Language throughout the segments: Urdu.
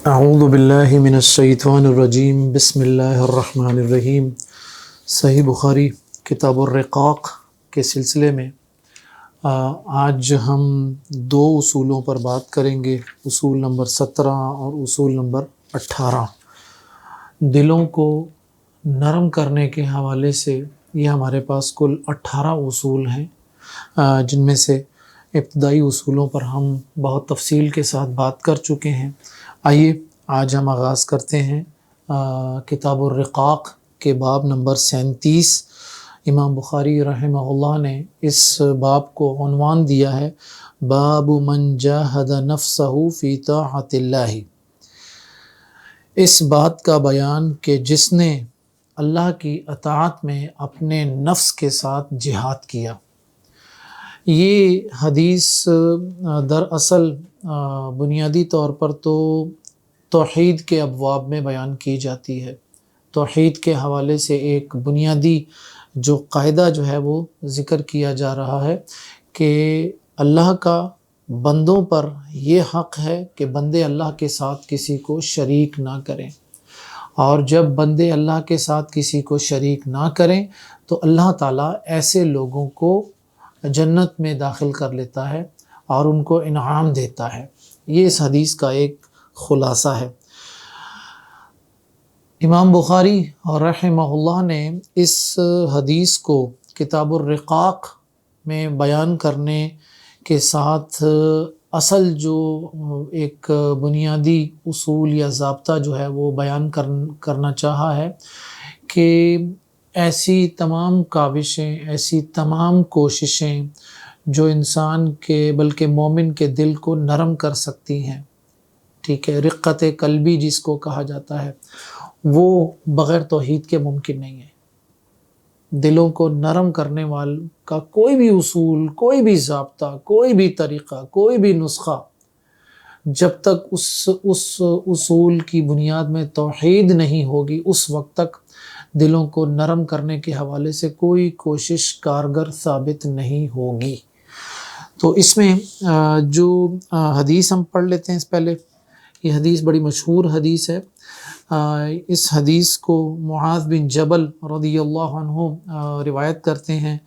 اعوذ باللہ من الشیطان الرجیم بسم اللہ الرحمن الرحیم۔ صحیح بخاری کتاب الرقاق کے سلسلے میں آج ہم دو اصولوں پر بات کریں گے، اصول نمبر 17 اور اصول نمبر 18۔ دلوں کو نرم کرنے کے حوالے سے یہ ہمارے پاس کل 18 اصول ہیں، جن میں سے ابتدائی اصولوں پر ہم بہت تفصیل کے ساتھ بات کر چکے ہیں۔ آئیے آج ہم آغاز کرتے ہیں کتاب الرقاق کے باب نمبر 37۔ امام بخاری رحمہ اللہ نے اس باب کو عنوان دیا ہے باب من جاہد نفسہ فی طاعت اللہ۔ اس بات کا بیان کہ جس نے اللہ کی اطاعت میں اپنے نفس کے ساتھ جہاد کیا۔ یہ حدیث دراصل بنیادی طور پر تو توحید کے ابواب میں بیان کی جاتی ہے۔ توحید کے حوالے سے ایک بنیادی جو قاعدہ جو ہے وہ ذکر کیا جا رہا ہے کہ اللہ کا بندوں پر یہ حق ہے کہ بندے اللہ کے ساتھ کسی کو شریک نہ کریں، اور جب بندے اللہ کے ساتھ کسی کو شریک نہ کریں تو اللہ تعالیٰ ایسے لوگوں کو جنت میں داخل کر لیتا ہے اور ان کو انعام دیتا ہے۔ یہ اس حدیث کا ایک خلاصہ ہے۔ امام بخاری رحمہ اللہ نے اس حدیث کو کتاب الرقاق میں بیان کرنے کے ساتھ اصل جو ایک بنیادی اصول یا ضابطہ جو ہے وہ بیان کرنا چاہا ہے کہ ایسی تمام کاوشیں، ایسی تمام کوششیں جو انسان کے بلکہ مومن کے دل کو نرم کر سکتی ہیں، ٹھیک ہے، رقت قلبی جس کو کہا جاتا ہے، وہ بغیر توحید کے ممکن نہیں ہے۔ دلوں کو نرم کرنے والے کا کوئی بھی اصول، کوئی بھی ضابطہ، کوئی بھی طریقہ، کوئی بھی نسخہ، جب تک اس اصول کی بنیاد میں توحید نہیں ہوگی، اس وقت تک دلوں کو نرم کرنے کے حوالے سے کوئی کوشش کارگر ثابت نہیں ہوگی۔ تو اس میں جو حدیث ہم پڑھ لیتے ہیں اس پہلے، یہ حدیث بڑی مشہور حدیث ہے۔ اس حدیث کو معاذ بن جبل رضی اللہ عنہ روایت کرتے ہیں،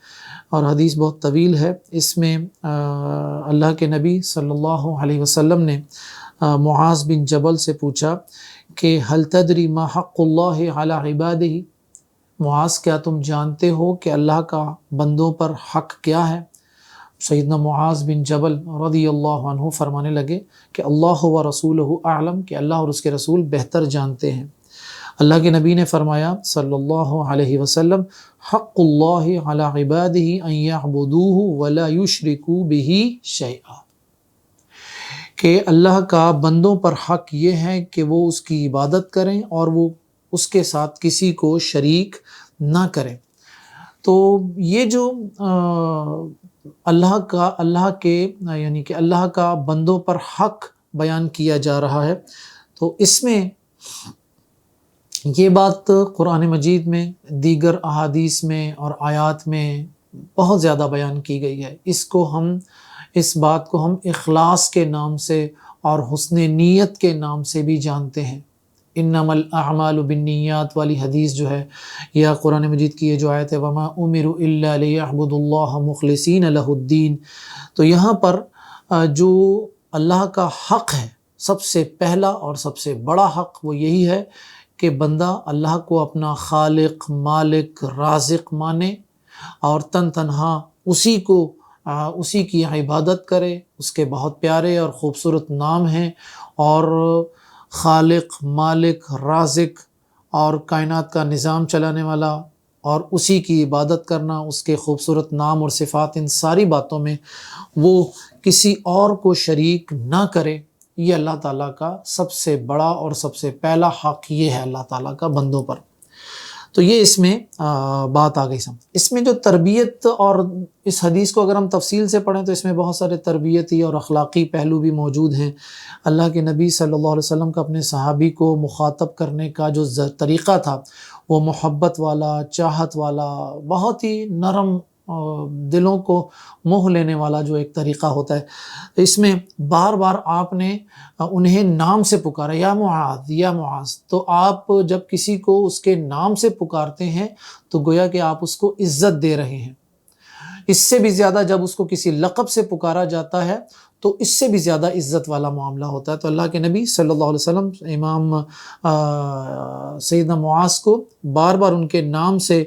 اور حدیث بہت طویل ہے۔ اس میں اللہ کے نبی صلی اللہ علیہ وسلم نے معاذ بن جبل سے پوچھا کہ هل تدری ما حق اللہ علی عبادہ، معاذ کیا تم جانتے ہو کہ اللہ کا بندوں پر حق کیا ہے؟ سیدنا معاذ بن جبل رضی اللہ عنہ فرمانے لگے کہ اللہ و رسولہ اعلم، کہ اللہ اور اس کے رسول بہتر جانتے ہیں۔ اللہ کے نبی نے فرمایا صلی اللہ علیہ وسلم حق اللہ علی عبادہ ان یعبدوہ ولا یشرکوا بہ شیئا، کہ اللہ کا بندوں پر حق یہ ہے کہ وہ اس کی عبادت کریں اور وہ اس کے ساتھ کسی کو شریک نہ کریں۔ تو یہ جو اللہ کے یعنی کہ اللہ کا بندوں پر حق بیان کیا جا رہا ہے، تو اس میں یہ بات قرآن مجید میں، دیگر احادیث میں اور آیات میں بہت زیادہ بیان کی گئی ہے۔ اس بات کو ہم اخلاص کے نام سے اور حسن نیت کے نام سے بھی جانتے ہیں۔ انما الاعمال بالنیات والی حدیث جو ہے، یا قرآن مجید کی یہ جو آیت ہے وما امروا الا لیعبدوا اللہ مخلصین لہ الدین، تو یہاں پر جو اللہ کا حق ہے، سب سے پہلا اور سب سے بڑا حق وہ یہی ہے کہ بندہ اللہ کو اپنا خالق، مالک، رازق مانے اور تن تنہا اسی کی عبادت کرے۔ اس کے بہت پیارے اور خوبصورت نام ہیں، اور خالق، مالک، رازق اور کائنات کا نظام چلانے والا، اور اسی کی عبادت کرنا، اس کے خوبصورت نام اور صفات، ان ساری باتوں میں وہ کسی اور کو شریک نہ کرے۔ یہ اللہ تعالیٰ کا سب سے بڑا اور سب سے پہلا حق یہ ہے اللہ تعالیٰ کا بندوں پر۔ تو یہ اس میں بات آ گئی سمجھ۔ اس میں جو تربیت، اور اس حدیث کو اگر ہم تفصیل سے پڑھیں تو اس میں بہت سارے تربیتی اور اخلاقی پہلو بھی موجود ہیں۔ اللہ کے نبی صلی اللہ علیہ وسلم کا اپنے صحابی کو مخاطب کرنے کا جو طریقہ تھا وہ محبت والا، چاہت والا، بہت ہی نرم دلوں کو موہ لینے والا جو ایک طریقہ ہوتا ہے، اس میں بار بار آپ نے انہیں نام سے پکارا، یا معاذ یا معاذ، تو آپ جب کسی کو اس کے نام سے پکارتے ہیں تو گویا کہ آپ اس کو عزت دے رہے ہیں۔ اس سے بھی زیادہ جب اس کو کسی لقب سے پکارا جاتا ہے تو اس سے بھی زیادہ عزت والا معاملہ ہوتا ہے۔ تو اللہ کے نبی صلی اللہ علیہ وسلم امام سیدنا معاذ کو بار بار ان کے نام سے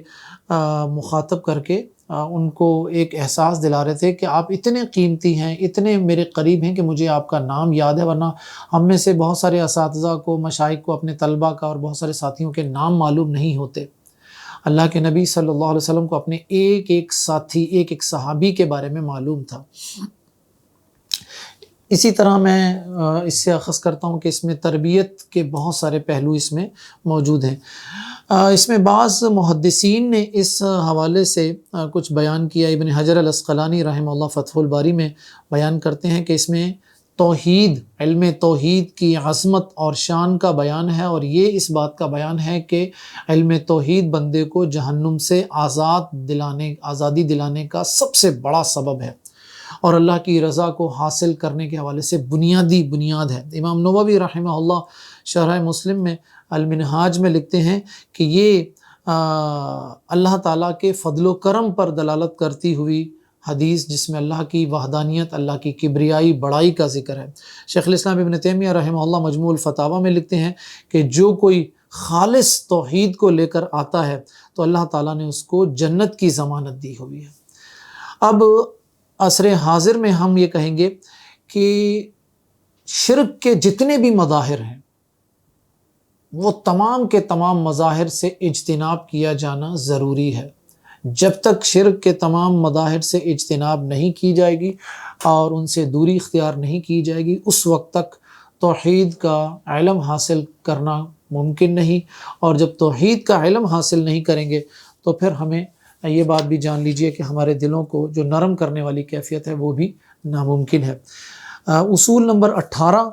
مخاطب کر کے ان کو ایک احساس دلا رہے تھے کہ آپ اتنے قیمتی ہیں، اتنے میرے قریب ہیں کہ مجھے آپ کا نام یاد ہے، ورنہ ہم میں سے بہت سارے اساتذہ کو، مشائخ کو، اپنے طلبہ کا اور بہت سارے ساتھیوں کے نام معلوم نہیں ہوتے۔ اللہ کے نبی صلی اللہ علیہ وسلم کو اپنے ایک ایک ساتھی، ایک ایک صحابی کے بارے میں معلوم تھا۔ اسی طرح میں اس سے اخذ کرتا ہوں کہ اس میں تربیت کے بہت سارے پہلو اس میں موجود ہیں۔ اس میں بعض محدثین نے اس حوالے سے کچھ بیان کیا۔ ابن حجر العسقلانی رحمہ اللہ فتح الباری میں بیان کرتے ہیں کہ اس میں توحید، علم توحید کی عظمت اور شان کا بیان ہے، اور یہ اس بات کا بیان ہے کہ علم توحید بندے کو جہنم سے آزادی دلانے کا سب سے بڑا سبب ہے، اور اللہ کی رضا کو حاصل کرنے کے حوالے سے بنیادی بنیاد ہے۔ امام نووی رحمہ اللہ شرح مسلم میں المنہاج میں لکھتے ہیں کہ یہ اللہ تعالیٰ کے فضل و کرم پر دلالت کرتی ہوئی حدیث، جس میں اللہ کی وحدانیت، اللہ کی کبریائی، بڑائی کا ذکر ہے۔ شیخ الاسلام ابن تیمیہ رحمہ اللہ مجموع الفتاوی میں لکھتے ہیں کہ جو کوئی خالص توحید کو لے کر آتا ہے تو اللہ تعالیٰ نے اس کو جنت کی ضمانت دی ہوئی ہے۔ اب عصر حاضر میں ہم یہ کہیں گے کہ شرک کے جتنے بھی مظاہر ہیں وہ تمام کے تمام مظاہر سے اجتناب کیا جانا ضروری ہے۔ جب تک شرک کے تمام مظاہر سے اجتناب نہیں کی جائے گی اور ان سے دوری اختیار نہیں کی جائے گی، اس وقت تک توحید کا علم حاصل کرنا ممکن نہیں، اور جب توحید کا علم حاصل نہیں کریں گے تو پھر ہمیں یہ بات بھی جان لیجئے کہ ہمارے دلوں کو جو نرم کرنے والی کیفیت ہے وہ بھی ناممکن ہے۔ اصول نمبر 18،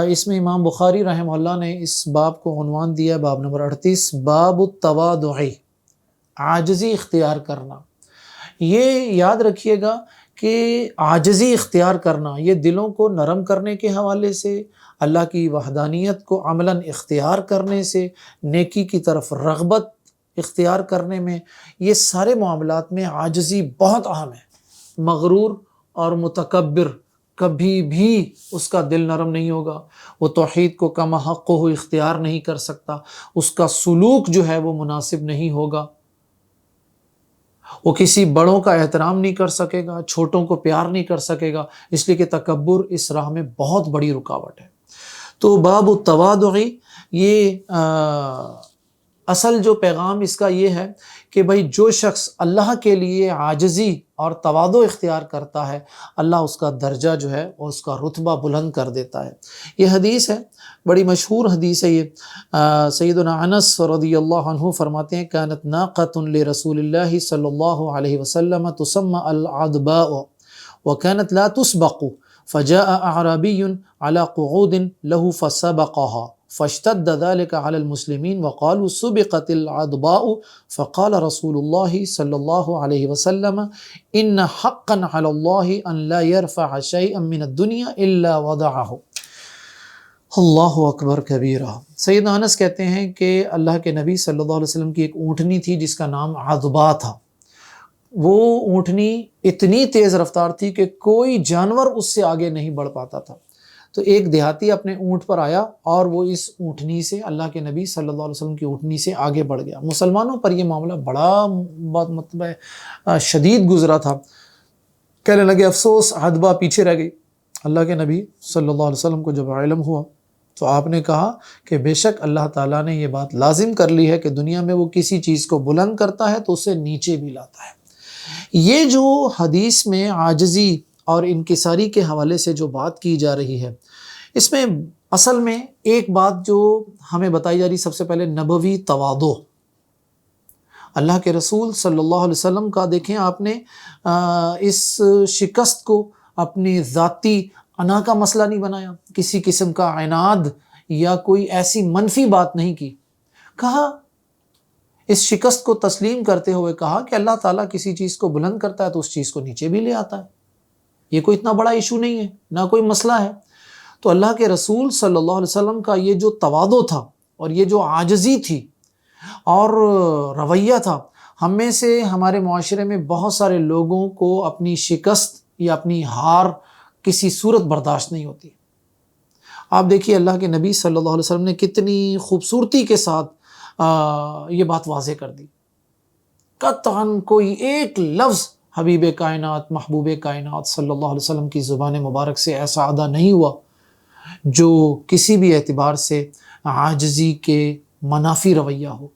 اس میں امام بخاری رحمہ اللہ نے اس باب کو عنوان دیا، باب نمبر 38، باب التواضع، عاجزی اختیار کرنا۔ یہ یاد رکھیے گا کہ عاجزی اختیار کرنا یہ دلوں کو نرم کرنے کے حوالے سے، اللہ کی وحدانیت کو عملاً اختیار کرنے سے، نیکی کی طرف رغبت اختیار کرنے میں، یہ سارے معاملات میں عاجزی بہت اہم ہے۔ مغرور اور متکبر کبھی بھی اس کا دل نرم نہیں ہوگا، وہ توحید کو کما حق ہو اختیار نہیں کر سکتا، اس کا سلوک جو ہے وہ مناسب نہیں ہوگا، وہ کسی بڑوں کا احترام نہیں کر سکے گا، چھوٹوں کو پیار نہیں کر سکے گا، اس لیے کہ تکبر اس راہ میں بہت بڑی رکاوٹ ہے۔ تو باب التواضع، یہ اصل جو پیغام اس کا یہ ہے کہ بھائی جو شخص اللہ کے لیے عاجزی اور تواضع اختیار کرتا ہے، اللہ اس کا درجہ جو ہے اور اس کا رتبہ بلند کر دیتا ہے۔ یہ حدیث ہے، بڑی مشہور حدیث ہے یہ۔ سیدنا انس رضی اللہ عنہ فرماتے ہیں، کانت ناقۃ لرسول اللہ صلی اللہ علیہ وسلم تسمى العدباء وكانت لا تسبق فجاء اعرابي على قعود له فسبقها فاشتد ذلك على المسلمين وقالوا سبقت العدباء فقال رسول الله صلى الله عليه وسلم ان حقا على الله ان لا يرفع شيئا من الدنيا الا وضعه۔ اللہ اکبر کبیرہ۔ سیدنا انس کہتے ہیں کہ اللہ کے نبی صلی اللہ علیہ وسلم کی ایک اونٹنی تھی جس کا نام عدبا تھا۔ وہ اونٹنی اتنی تیز رفتار تھی کہ کوئی جانور اس سے آگے نہیں بڑھ پاتا تھا۔ تو ایک دیہاتی اپنے اونٹ پر آیا اور وہ اس اونٹنی سے، اللہ کے نبی صلی اللہ علیہ وسلم کی اونٹنی سے آگے بڑھ گیا۔ مسلمانوں پر یہ معاملہ بڑا شدید گزرا تھا، کہنے لگے افسوس عدبا پیچھے رہ گئی۔ اللہ کے نبی صلی اللہ علیہ وسلم کو جب علم ہوا تو آپ نے کہا کہ بے شک اللہ تعالیٰ نے یہ بات لازم کر لی ہے کہ دنیا میں وہ کسی چیز کو بلند کرتا ہے تو اسے نیچے بھی لاتا ہے۔ یہ جو حدیث میں عاجزی اور انکساری کے حوالے سے جو بات کی جا رہی ہے، اس میں اصل میں ایک بات جو ہمیں بتائی جا رہی، سب سے پہلے نبوی تواضع۔ اللہ کے رسول صلی اللہ علیہ وسلم کا دیکھیں آپ نے اس شکست کو اپنی ذاتی انا کا مسئلہ نہیں بنایا، کسی قسم کا عناد یا کوئی ایسی منفی بات نہیں کی، کہا اس شکست کو تسلیم کرتے ہوئے کہا کہ اللہ تعالیٰ کسی چیز کو بلند کرتا ہے تو اس چیز کو نیچے بھی لے آتا ہے، یہ کوئی اتنا بڑا ایشو نہیں ہے، نہ کوئی مسئلہ ہے۔ تو اللہ کے رسول صلی اللہ علیہ وسلم کا یہ جو تواضع تھا اور یہ جو عاجزی تھی اور رویہ تھا، ہم میں سے ہمارے معاشرے میں بہت سارے لوگوں کو اپنی شکست یا اپنی ہار کسی صورت برداشت نہیں ہوتی۔ آپ دیکھیے اللہ کے نبی صلی اللہ علیہ وسلم نے کتنی خوبصورتی کے ساتھ یہ بات واضح کر دی، قطعاً کوئی ایک لفظ حبیب کائنات محبوب کائنات صلی اللہ علیہ وسلم کی زبان مبارک سے ایسا ادا نہیں ہوا جو کسی بھی اعتبار سے عاجزی کے منافی رویہ ہو۔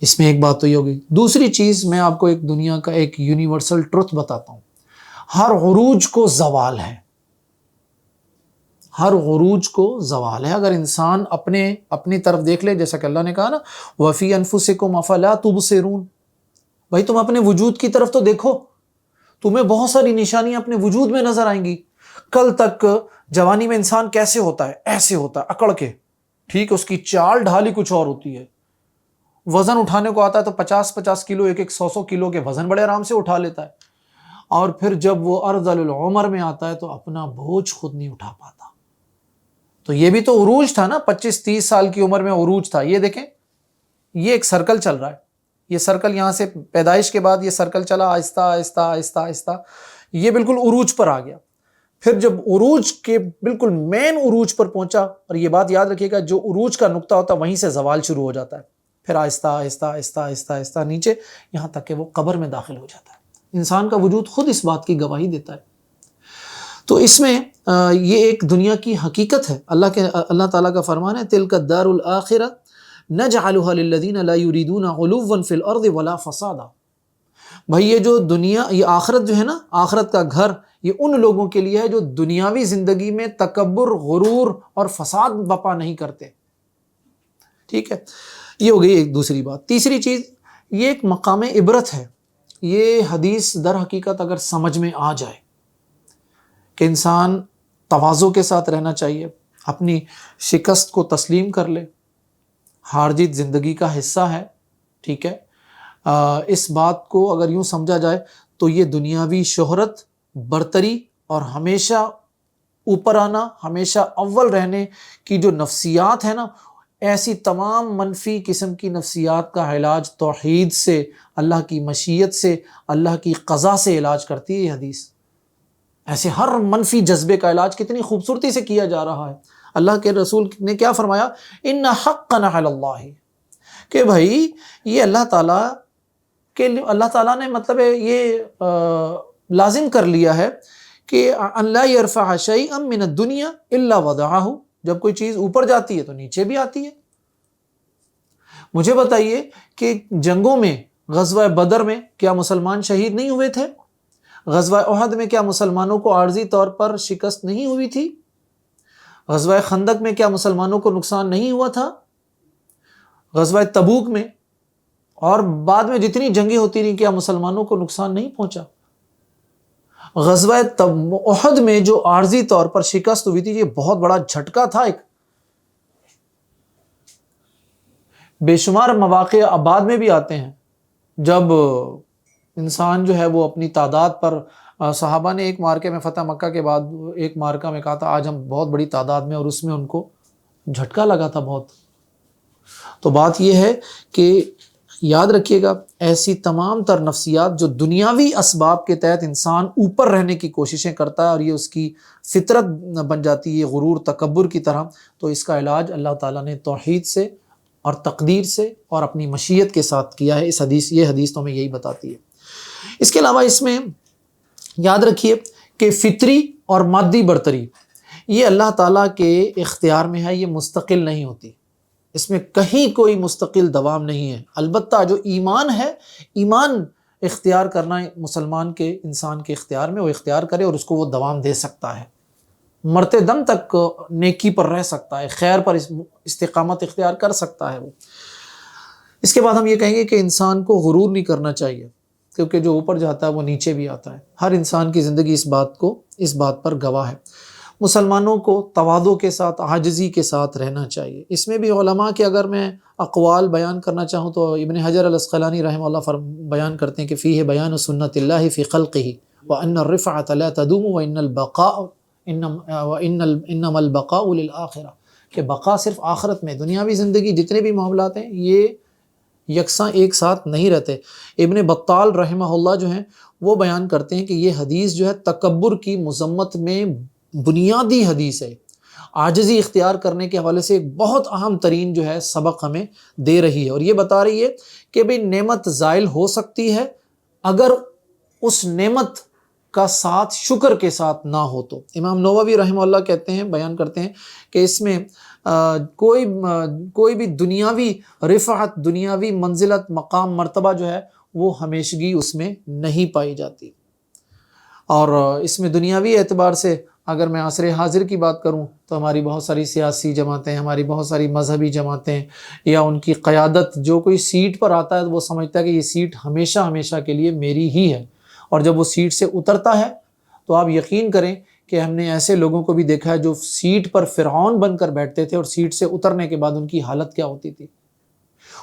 اس میں ایک بات تو یہ ہوگی۔ دوسری چیز میں آپ کو ایک دنیا کا ایک یونیورسل ٹروتھ بتاتا ہوں، ہر عروج کو زوال ہے، ہر عروج کو زوال ہے۔ اگر انسان اپنی طرف دیکھ لے، جیسا کہ اللہ نے کہا نا وَفِي أَنفُسِكُمْ أَفَلَا تُبْصِرُونَ، بھائی تم اپنے وجود کی طرف تو دیکھو، تمہیں بہت ساری نشانیاں اپنے وجود میں نظر آئیں گی۔ کل تک جوانی میں انسان کیسے ہوتا ہے؟ ایسے ہوتا ہے اکڑ کے، ٹھیک ہے، اس کی چال ڈھال ہی کچھ اور ہوتی ہے۔ وزن اٹھانے کو آتا ہے تو 50 کلو 100 کلو کے وزن بڑے آرام سے اٹھا لیتا ہے، اور پھر جب وہ ارذل العمر میں آتا ہے تو اپنا بوجھ خود نہیں اٹھا پاتا۔ تو یہ بھی تو عروج تھا نا، 25-30 سال کی عمر میں عروج تھا۔ یہ دیکھیں، یہ ایک سرکل چل رہا ہے، یہ سرکل یہاں سے پیدائش کے بعد یہ سرکل چلا آہستہ آہستہ آہستہ آہستہ، یہ بالکل عروج پر آ گیا۔ پھر جب عروج کے بالکل مین عروج پر پہنچا، اور یہ بات یاد رکھیے گا جو عروج کا نقطہ ہوتا ہے وہیں سے زوال شروع ہو جاتا ہے، پھر آہستہ آہستہ آہستہ آہستہ آہستہ نیچے، یہاں تک کہ وہ قبر میں داخل ہو جاتا ہے۔ انسان کا وجود خود اس بات کی گواہی دیتا ہے۔ تو اس میں یہ ایک دنیا کی حقیقت ہے۔ اللہ تعالیٰ کا فرمان ہے تِلْكَ الدَّارُ الْآخِرَةُ نَجْعَلُهَا لِلَّذِينَ لَا يُرِيدُونَ عُلُوًّا فِي الْأَرْضِ وَلَا فَسَادًا۔ بھائی یہ جو دنیا، یہ آخرت جو ہے نا، آخرت کا گھر، یہ ان لوگوں کے لیے ہے جو دنیاوی زندگی میں تکبر، غرور اور فساد بپا نہیں کرتے، ٹھیک ہے۔ یہ ہو گئی ایک دوسری بات۔ تیسری چیز، یہ ایک مقام عبرت ہے۔ یہ حدیث در حقیقت اگر سمجھ میں آ جائے کہ انسان تواضع کے ساتھ رہنا چاہیے، اپنی شکست کو تسلیم کر لے، ہار جیت زندگی کا حصہ ہے، ٹھیک ہے، اس بات کو اگر یوں سمجھا جائے تو یہ دنیاوی شہرت، برتری اور ہمیشہ اوپر آنا، ہمیشہ اول رہنے کی جو نفسیات ہے نا، ایسی تمام منفی قسم کی نفسیات کا علاج توحید سے، اللہ کی مشیت سے، اللہ کی قضا سے علاج کرتی ہے یہ حدیث۔ ایسے ہر منفی جذبے کا علاج کتنی خوبصورتی سے کیا جا رہا ہے۔ اللہ کے رسول نے کیا فرمایا؟ ان حقا علی اللہ، کہ بھائی یہ اللہ تعالیٰ نے مطلب یہ لازم کر لیا ہے کہ ان لا يرفع شيئا من الدنيا الا وضعه، جب کوئی چیز اوپر جاتی ہے تو نیچے بھی آتی ہے۔ مجھے بتائیے کہ جنگوں میں، غزوہ بدر میں کیا مسلمان شہید نہیں ہوئے تھے؟ غزوہ احد میں کیا مسلمانوں کو عارضی طور پر شکست نہیں ہوئی تھی؟ غزوہ خندق میں کیا مسلمانوں کو نقصان نہیں ہوا تھا؟ غزوہ تبوک میں اور بعد میں جتنی جنگیں ہوتی رہیں کیا مسلمانوں کو نقصان نہیں پہنچا؟ غزوہ احد میں جو عارضی طور پر شکست ہوئی تھی، یہ بہت بڑا جھٹکا تھا۔ ایک بے شمار مواقع بعد میں بھی آتے ہیں جب انسان جو ہے وہ اپنی تعداد پر، صحابہ نے ایک مارکے میں، فتح مکہ کے بعد ایک مارکہ میں کہا تھا آج ہم بہت بڑی تعداد میں، اور اس میں ان کو جھٹکا لگا تھا بہت۔ تو بات یہ ہے کہ یاد رکھیے گا، ایسی تمام تر نفسیات جو دنیاوی اسباب کے تحت انسان اوپر رہنے کی کوششیں کرتا ہے اور یہ اس کی فطرت بن جاتی ہے غرور تکبر کی طرح، تو اس کا علاج اللہ تعالیٰ نے توحید سے اور تقدیر سے اور اپنی مشیت کے ساتھ کیا ہے۔ یہ حدیث تو ہمیں یہی بتاتی ہے۔ اس کے علاوہ اس میں یاد رکھیے کہ فطری اور مادی برتری یہ اللہ تعالیٰ کے اختیار میں ہے، یہ مستقل نہیں ہوتی، اس میں کہیں کوئی مستقل دوام نہیں ہے۔ البتہ جو ایمان ہے، ایمان اختیار کرنا مسلمان کے، انسان کے اختیار میں، وہ اختیار کرے اور اس کو وہ دوام دے سکتا ہے، مرتے دم تک نیکی پر رہ سکتا ہے، خیر پر استقامت اختیار کر سکتا ہے وہ۔ اس کے بعد ہم یہ کہیں گے کہ انسان کو غرور نہیں کرنا چاہیے، کیونکہ جو اوپر جاتا ہے وہ نیچے بھی آتا ہے۔ ہر انسان کی زندگی اس بات پر گواہ ہے۔ مسلمانوں کو تواضع کے ساتھ، عاجزی کے ساتھ رہنا چاہیے۔ اس میں بھی علماء کے اگر میں اقوال بیان کرنا چاہوں تو ابن حجر العسقلانی رحمہ اللہ بیان کرتے ہیں کہ فیہ بیان سنت اللہ فی خلقہ وان الرفعۃ لا تدوم وان البقاء انما البقاء للآخرہ، کہ بقا صرف آخرت میں، دنیاوی زندگی جتنے بھی معاملات ہیں یہ یکساں ایک ساتھ نہیں رہتے۔ ابن بطال رحمہ اللہ جو ہیں وہ بیان کرتے ہیں کہ یہ حدیث جو ہے تکبر کی مذمت میں بنیادی حدیث ہے، عاجزی اختیار کرنے کے حوالے سے ایک بہت اہم ترین جو ہے سبق ہمیں دے رہی ہے، اور یہ بتا رہی ہے کہ بھئی نعمت زائل ہو سکتی ہے اگر اس نعمت کا ساتھ شکر کے ساتھ نہ ہو تو۔ امام نووی رحمہ اللہ کہتے ہیں، بیان کرتے ہیں کہ اس میں کوئی بھی دنیاوی رفعت، دنیاوی منزلت، مقام، مرتبہ جو ہے وہ ہمیشگی اس میں نہیں پائی جاتی۔ اور اس میں دنیاوی اعتبار سے اگر میں عصر حاضر کی بات کروں تو ہماری بہت ساری سیاسی جماعتیں، ہماری بہت ساری مذہبی جماعتیں یا ان کی قیادت، جو کوئی سیٹ پر آتا ہے وہ سمجھتا ہے کہ یہ سیٹ ہمیشہ ہمیشہ کے لیے میری ہی ہے، اور جب وہ سیٹ سے اترتا ہے تو آپ یقین کریں کہ ہم نے ایسے لوگوں کو بھی دیکھا ہے جو سیٹ پر فرعون بن کر بیٹھتے تھے اور سیٹ سے اترنے کے بعد ان کی حالت کیا ہوتی تھی۔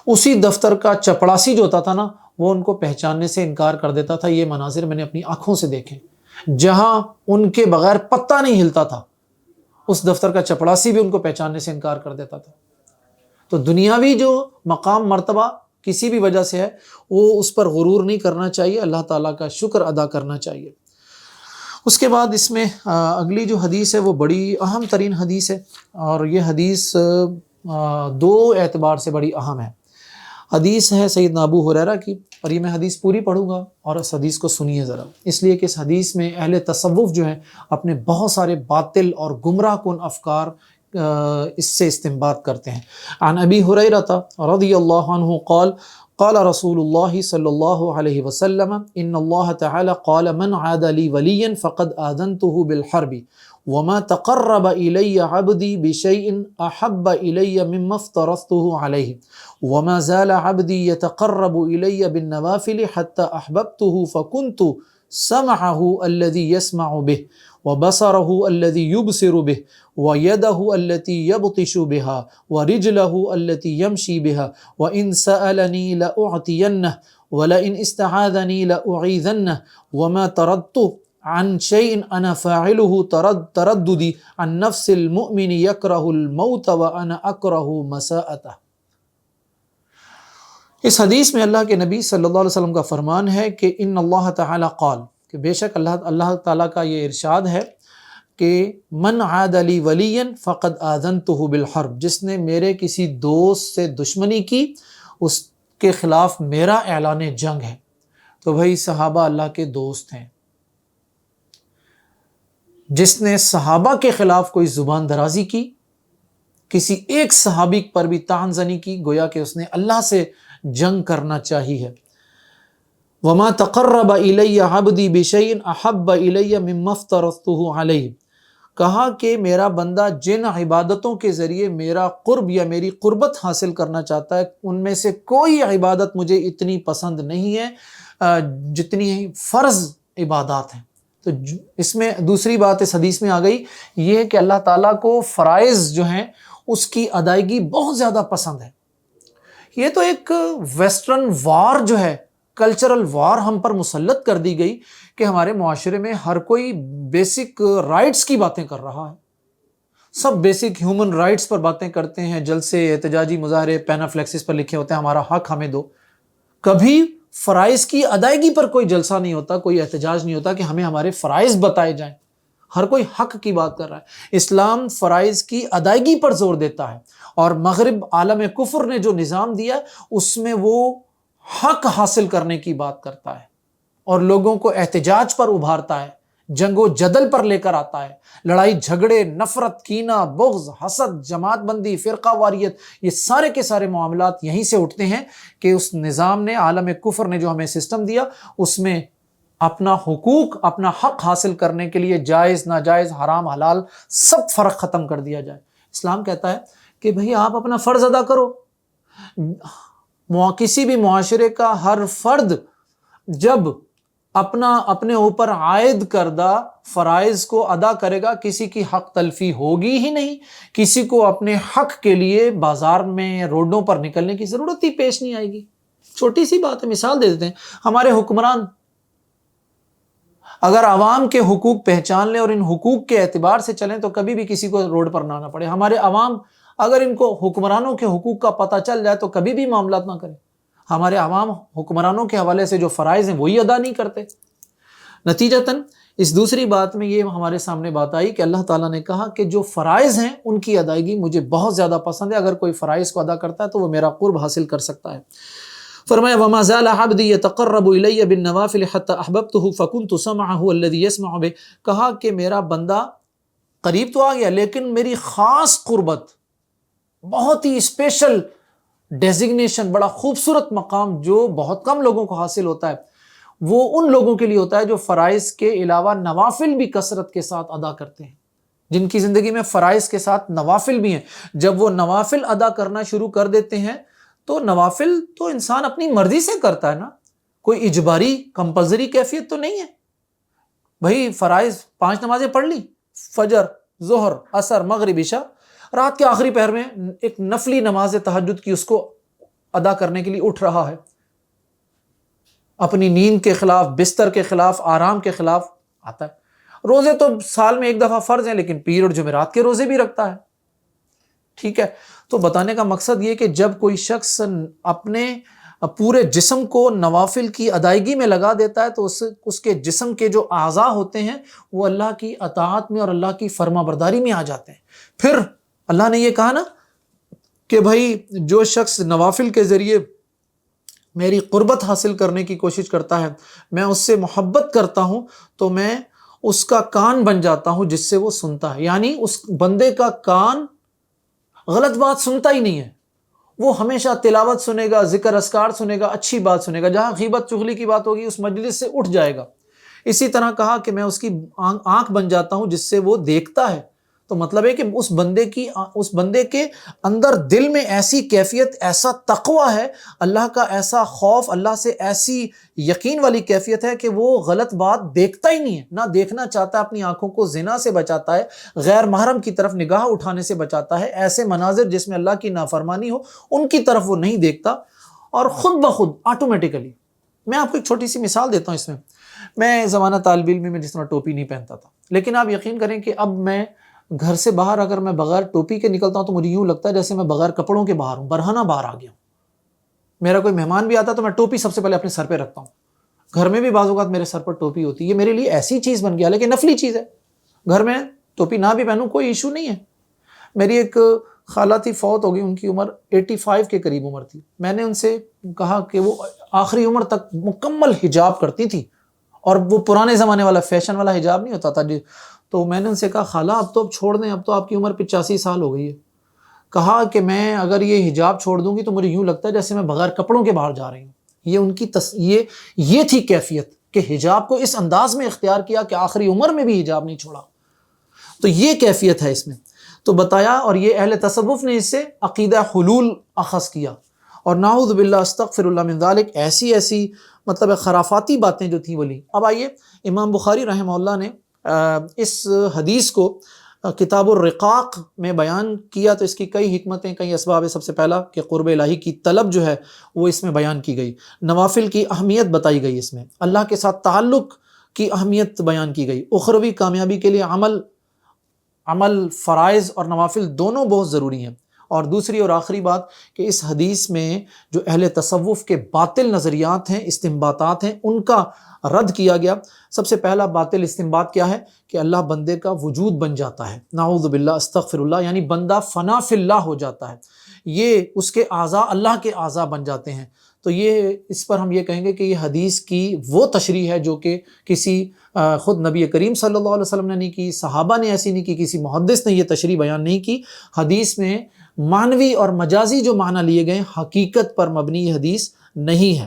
اسی دفتر کا چپڑاسی جو ہوتا تھا نا، وہ ان کو پہچاننے سے انکار کر دیتا تھا۔ یہ مناظر میں نے اپنی آنکھوں سے دیکھے، جہاں ان کے بغیر پتہ نہیں ہلتا تھا اس دفتر کا چپڑاسی بھی ان کو پہچاننے سے انکار کر دیتا تھا۔ تو دنیاوی جو مقام، مرتبہ کسی بھی وجہ سے ہے، وہ اس پر غرور نہیں کرنا چاہیے، اللہ تعالیٰ کا شکر ادا کرنا چاہیے۔ اس کے بعد اس میں اگلی جو حدیث ہے وہ بڑی اہم ترین حدیث ہے، اور یہ حدیث دو اعتبار سے بڑی اہم ہے۔ حدیث ہے سیدنا ابو ہریرہ کی، اور یہ میں حدیث پوری پڑھوں گا اور اس حدیث کو سنیے ذرا، اس لیے کہ اس حدیث میں اہل تصوف جو ہیں اپنے بہت سارے باطل اور گمراہ کن افکار اس سے استنباط کرتے ہیں۔ عن ابی ہریرہ رضی اللہ عنہ قال قال رسول اللہ صلی اللہ علیہ وسلم ان اللہ تعالی قال من عاد لی ولیا فقد آذنته بالحرب وما تقرب الی عبدی بشیء احب الی مما افترضته علیہ وما زال عبدی یتقرب الی بالنوافل حتى احببته فكنت سمعه الذي يسمع به وبصره الذي يبصر به ويده التي يبطش بها ورجله التي يمشي بها وإن سألني لأعطينه ولئن استعاذني لأعيذنه وما تردت عن شيء أنا فاعله ترددي عن نفس المؤمن يكره الموت وأنا أكره مساءته۔ اس حدیث میں اللہ کے نبی صلی اللہ علیہ وسلم کا فرمان ہے کہ ان اللہ تعالی قال، کہ بے شک اللہ تعالیٰ کا یہ ارشاد ہے کہ من عاد لی ولیا فقد آذنتہ بالحرب، جس نے میرے کسی دوست سے دشمنی کی اس کے خلاف میرا اعلان جنگ ہے۔ تو بھائی صحابہ اللہ کے دوست ہیں، جس نے صحابہ کے خلاف کوئی زبان درازی کی، کسی ایک صحابی پر بھی طعن زنی کی، گویا کہ اس نے اللہ سے جنگ کرنا چاہی ہے۔ وما تقرب الی عبدی بشیء احب الی مما افترضته علیہ، کہا کہ میرا بندہ جن عبادتوں کے ذریعے میرا قرب یا میری قربت حاصل کرنا چاہتا ہے، ان میں سے کوئی عبادت مجھے اتنی پسند نہیں ہے جتنی فرض عبادات ہیں۔ تو اس میں دوسری بات اس حدیث میں آ گئی، یہ ہے کہ اللہ تعالیٰ کو فرائض جو ہیں اس کی ادائیگی بہت زیادہ پسند ہے۔ یہ تو ایک ویسٹرن وار جو ہے، کلچرل وار ہم پر مسلط کر دی گئی کہ ہمارے معاشرے میں ہر کوئی بیسک رائٹس کی باتیں کر رہا ہے، سب بیسک ہیومن رائٹس پر باتیں کرتے ہیں، جلسے، احتجاجی مظاہرے پینافلیکسس پر لکھے ہوتے ہیں ہمارا حق ہمیں دو۔ کبھی فرائض کی ادائیگی پر کوئی جلسہ نہیں ہوتا، کوئی احتجاج نہیں ہوتا کہ ہمیں ہمارے فرائض بتائے جائیں۔ ہر کوئی حق کی بات کر رہا ہے۔ اسلام فرائض کی ادائیگی پر زور دیتا ہے، اور مغرب عالم کفر نے جو نظام دیا اس میں وہ حق حاصل کرنے کی بات کرتا ہے اور لوگوں کو احتجاج پر ابھارتا ہے، جنگ و جدل پر لے کر آتا ہے، لڑائی جھگڑے، نفرت، کینہ، بغض، حسد، جماعت بندی، فرقہ واریت، یہ سارے کے سارے معاملات یہیں سے اٹھتے ہیں کہ اس نظام نے، عالم کفر نے جو ہمیں سسٹم دیا، اس میں اپنا حقوق، اپنا حق حاصل کرنے کے لیے جائز، ناجائز، حرام، حلال سب فرق ختم کر دیا جائے۔ اسلام کہتا ہے کہ بھئی آپ اپنا فرض ادا کرو۔ کسی بھی معاشرے کا ہر فرد جب اپنے اوپر عائد کردہ فرائض کو ادا کرے گا، کسی کی حق تلفی ہوگی ہی نہیں، کسی کو اپنے حق کے لیے بازار میں روڈوں پر نکلنے کی ضرورت ہی پیش نہیں آئے گی۔ چھوٹی سی بات ہے، مثال دے دیتے ہیں، ہمارے حکمران اگر عوام کے حقوق پہچان لیں اور ان حقوق کے اعتبار سے چلیں تو کبھی بھی کسی کو روڈ پر نہ آنا پڑے۔ ہمارے عوام اگر ان کو حکمرانوں کے حقوق کا پتہ چل جائے تو کبھی بھی معاملات نہ کریں۔ ہمارے عوام حکمرانوں کے حوالے سے جو فرائض ہیں وہی ادا نہیں کرتے۔ نتیجتاً اس دوسری بات میں یہ ہمارے سامنے بات آئی کہ اللہ تعالیٰ نے کہا کہ جو فرائض ہیں ان کی ادائیگی مجھے بہت زیادہ پسند ہے، اگر کوئی فرائض کو ادا کرتا ہے تو وہ میرا قرب حاصل کر سکتا ہے۔ فرمایا وَمَا زَالَ عَبْدِي يَتَقَرَّبُ إِلَيَّ بِالنَّوَافِلِ حَتَّى أَحْبَبْتُهُ فَكُنْتُ سَمْعَهُ الَّذِي يَسْمَعُ بِهِ، کہا کہ میرا بندہ قریب تو آ گیا لیکن میری خاص قربت، بہت ہی اسپیشل ڈیزگنیشن، بڑا خوبصورت مقام جو بہت کم لوگوں کو حاصل ہوتا ہے، وہ ان لوگوں کے لیے ہوتا ہے جو فرائض کے علاوہ نوافل بھی کثرت کے ساتھ ادا کرتے ہیں، جن کی زندگی میں فرائض کے ساتھ نوافل بھی ہیں۔ جب وہ نوافل ادا کرنا شروع کر دیتے ہیں تو نوافل تو انسان اپنی مرضی سے کرتا ہے نا، کوئی اجباری کمپلسری کیفیت تو نہیں ہے۔ بھئی فرائض 5 نمازیں پڑھ لی، فجر، ظہر، عصر، مغرب، عشاء، رات کے آخری پہر میں ایک نفلی نماز تہجد کی اس کو ادا کرنے کے لیے اٹھ رہا ہے، اپنی نیند کے خلاف، بستر کے خلاف، آرام کے خلاف آتا ہے۔ روزے تو سال میں ایک دفعہ فرض ہیں لیکن پیر اور جمعرات کے روزے بھی رکھتا ہے، ٹھیک ہے۔ تو بتانے کا مقصد یہ کہ جب کوئی شخص اپنے پورے جسم کو نوافل کی ادائیگی میں لگا دیتا ہے تو اس کے جسم کے جو اعضاء ہوتے ہیں وہ اللہ کی اطاعت میں اور اللہ کی فرما برداری میں آ جاتے ہیں۔ پھر اللہ نے یہ کہا نا کہ بھائی جو شخص نوافل کے ذریعے میری قربت حاصل کرنے کی کوشش کرتا ہے، میں اس سے محبت کرتا ہوں تو میں اس کا کان بن جاتا ہوں جس سے وہ سنتا ہے، یعنی اس بندے کا کان غلط بات سنتا ہی نہیں ہے، وہ ہمیشہ تلاوت سنے گا، ذکر اذکار سنے گا، اچھی بات سنے گا، جہاں غیبت چغلی کی بات ہوگی اس مجلس سے اٹھ جائے گا۔ اسی طرح کہا کہ میں اس کی آنکھ بن جاتا ہوں جس سے وہ دیکھتا ہے، تو مطلب ہے کہ اس بندے کے اندر دل میں ایسی کیفیت، ایسا تقویٰ ہے، اللہ کا ایسا خوف، اللہ سے ایسی یقین والی کیفیت ہے کہ وہ غلط بات دیکھتا ہی نہیں ہے، نہ دیکھنا چاہتا ہے، اپنی آنکھوں کو زنا سے بچاتا ہے، غیر محرم کی طرف نگاہ اٹھانے سے بچاتا ہے، ایسے مناظر جس میں اللہ کی نافرمانی ہو ان کی طرف وہ نہیں دیکھتا، اور خود بخود آٹومیٹیکلی۔ میں آپ کو ایک چھوٹی سی مثال دیتا ہوں اس میں زمانہ طالب علم میں جس طرح ٹوپی نہیں پہنتا تھا، لیکن آپ یقین کریں کہ اب میں گھر سے باہر اگر میں بغیر ٹوپی کے نکلتا ہوں تو مجھے یوں لگتا ہے جیسے میں بغیر کپڑوں کے باہر ہوں، برہنہ باہر آ گیا ہوں۔ میرا کوئی مہمان بھی آتا تو میں ٹوپی سب سے پہلے اپنے سر پہ رکھتا ہوں، گھر میں بھی بعض اوقات میرے سر پر ٹوپی ہوتی ہے، یہ میرے لیے ایسی چیز بن گیا، لیکن نفلی چیز ہے، گھر میں ٹوپی نہ بھی پہنوں کوئی ایشو نہیں ہے۔ میری ایک خالہ تھی، فوت ہو گئی، ان کی عمر 85 کے قریب عمر تھی، میں نے ان سے کہا کہ وہ آخری عمر تک مکمل حجاب کرتی تھی، اور وہ پرانے زمانے والا فیشن والا حجاب نہیں ہوتا تھا جی، تو میں نے ان سے کہا خالہ اب تو چھوڑ دیں، اب تو آپ کی عمر 85 سال ہو گئی ہے۔ کہا کہ میں اگر یہ حجاب چھوڑ دوں گی تو مجھے یوں لگتا ہے جیسے میں بغیر کپڑوں کے باہر جا رہی ہوں۔ یہ ان کی یہ تھی کیفیت کہ حجاب کو اس انداز میں اختیار کیا کہ آخری عمر میں بھی حجاب نہیں چھوڑا، تو یہ کیفیت ہے اس میں۔ تو بتایا، اور یہ اہل تصوف نے اس سے عقیدہ حلول اخذ کیا، اور نعوذ باللہ استغفر اللہ من ذالک، ایسی مطلب خرافاتی باتیں جو تھیں وہ لی۔ اب آئیے، امام بخاری رحمہ اللہ نے اس حدیث کو کتاب الرقاق میں بیان کیا، تو اس کی کئی حکمتیں، کئی اسباب ہیں۔ سب سے پہلا کہ قرب الہی کی طلب جو ہے وہ اس میں بیان کی گئی، نوافل کی اہمیت بتائی گئی، اس میں اللہ کے ساتھ تعلق کی اہمیت بیان کی گئی، اخروی کامیابی کے لیے عمل فرائض اور نوافل دونوں بہت ضروری ہیں۔ اور دوسری اور آخری بات کہ اس حدیث میں جو اہل تصوف کے باطل نظریات ہیں، استنباطات ہیں، ان کا رد کیا گیا۔ سب سے پہلا باطل استنباط کیا ہے کہ اللہ بندے کا وجود بن جاتا ہے، نعوذ باللہ استغفر اللہ، یعنی بندہ فنا فی اللہ ہو جاتا ہے، یہ اس کے اعضاء اللہ کے اعضاء بن جاتے ہیں۔ تو یہ اس پر ہم یہ کہیں گے کہ یہ حدیث کی وہ تشریح ہے جو کہ کسی خود نبی کریم صلی اللہ علیہ وسلم نے نہیں کی، صحابہ نے ایسی نہیں کی، کسی محدث نے یہ تشریح بیان نہیں کی۔ حدیث میں معنوی اور مجازی جو معنی لیے گئے، حقیقت پر مبنی حدیث نہیں ہے۔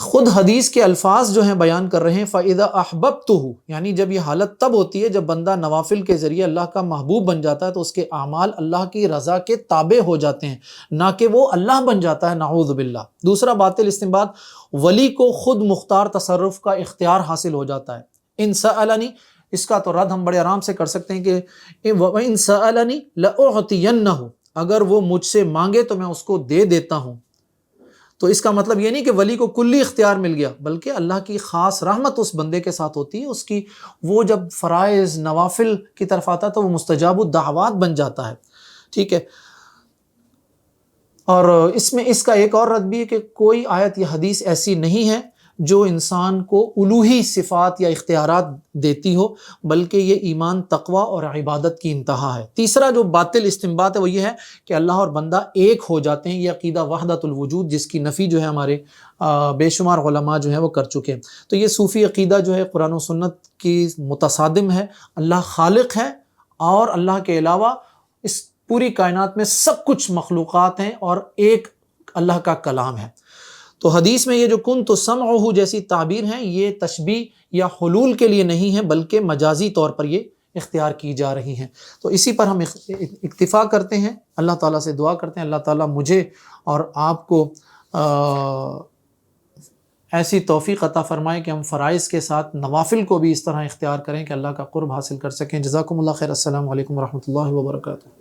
خود حدیث کے الفاظ جو ہیں بیان کر رہے ہیں فَإِذَا أَحْبَبْتُهُ، یعنی جب یہ حالت تب ہوتی ہے جب بندہ نوافل کے ذریعے اللہ کا محبوب بن جاتا ہے تو اس کے اعمال اللہ کی رضا کے تابع ہو جاتے ہیں، نہ کہ وہ اللہ بن جاتا ہے، نعوذ باللہ۔ دوسرا باطل استنباط، ولی کو خود مختار تصرف کا اختیار حاصل ہو جاتا ہے۔ ان سألنی، اس کا تو رد ہم بڑے آرام سے کر سکتے ہیں کہ وَإِن سألنی لَأُعْطِيَنَّهُ، اگر وہ مجھ سے مانگے تو میں اس کو دے دیتا ہوں۔ تو اس کا مطلب یہ نہیں کہ ولی کو کلی اختیار مل گیا، بلکہ اللہ کی خاص رحمت اس بندے کے ساتھ ہوتی ہے، اس کی وہ جب فرائض نوافل کی طرف آتا ہے تو وہ مستجاب الدعوات بن جاتا ہے، ٹھیک ہے۔ اور اس میں اس کا ایک اور رد بھی ہے کہ کوئی آیت یا حدیث ایسی نہیں ہے جو انسان کو الوہی صفات یا اختیارات دیتی ہو، بلکہ یہ ایمان، تقوی اور عبادت کی انتہا ہے۔ تیسرا جو باطل استنباط ہے وہ یہ ہے کہ اللہ اور بندہ ایک ہو جاتے ہیں، یہ عقیدہ وحدت الوجود جس کی نفی جو ہے ہمارے بے شمار علماء جو ہیں وہ کر چکے ہیں۔ تو یہ صوفی عقیدہ جو ہے قرآن و سنت کی متصادم ہے۔ اللہ خالق ہے اور اللہ کے علاوہ اس پوری کائنات میں سب کچھ مخلوقات ہیں اور ایک اللہ کا کلام ہے۔ تو حدیث میں یہ جو کنت سمعہ جیسی تعبیر ہیں یہ تشبیہ یا حلول کے لیے نہیں ہے، بلکہ مجازی طور پر یہ اختیار کی جا رہی ہیں۔ تو اسی پر ہم اکتفا کرتے ہیں، اللہ تعالیٰ سے دعا کرتے ہیں اللہ تعالیٰ مجھے اور آپ کو ایسی توفیق عطا فرمائے کہ ہم فرائض کے ساتھ نوافل کو بھی اس طرح اختیار کریں کہ اللہ کا قرب حاصل کر سکیں۔ جزاکم اللہ خیر۔ السلام علیکم ورحمۃ اللہ وبرکاتہ۔